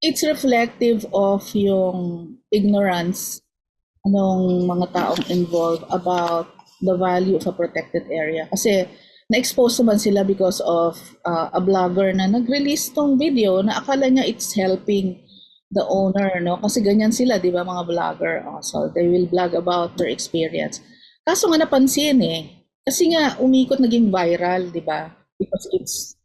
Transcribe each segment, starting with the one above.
it's reflective of yung ignorance ng mga taong involved about the value of a protected area. Kasi na-expose naman sila because of a blogger na nag-release tong video na akala niya it's helping the owner, no? Kasi ganyan sila, di ba, mga vlogger. Oh, so they will blog about their experience. Kaso nga napansin kasi nga umikot naging viral, di ba? Because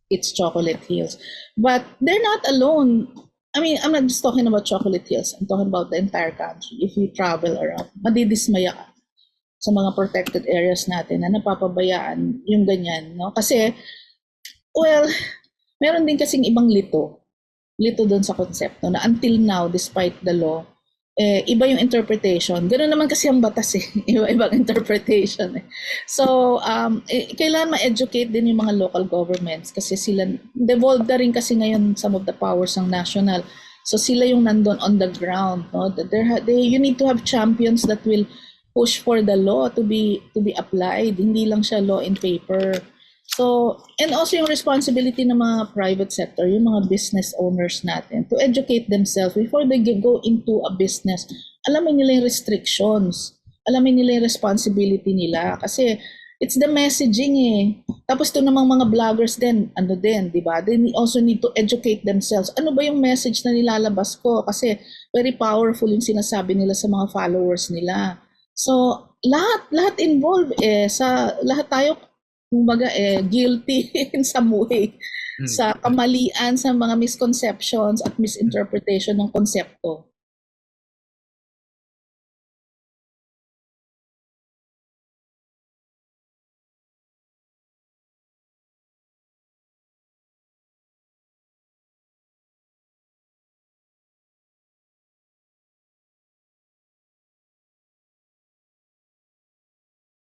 it's Chocolate Hills. But they're not alone. I mean, I'm not just talking about Chocolate Hills. I'm talking about the entire country. If you travel around, madidismaya ka sa mga protected areas natin na napapabayaan yung ganyan, no? Kasi, well, meron din kasing ibang lito doon sa konsepto na until now, despite the law, iba yung interpretation. Ganoon naman kasi ang batas iba-ibang interpretation So, kailangan ma-educate din yung mga local governments kasi sila, devolved na rin kasi ngayon some of the powers ng national. So, sila yung nandun on the ground. No? You need to have champions that will push for the law to be applied. Hindi lang siya law in paper. So, and also yung responsibility ng mga private sector, yung mga business owners natin, to educate themselves before they go into a business. Alamin nila yung restrictions. Alamin nila yung responsibility nila. Kasi, it's the messaging Tapos to namang mga vloggers din, di ba? They also need to educate themselves. Ano ba yung message na nilalabas ko? Kasi, very powerful yung sinasabi nila sa mga followers nila. So, lahat involved lahat tayo kumbaga guilty in some way sa kamalian, sa mga misconceptions at misinterpretation ng konsepto.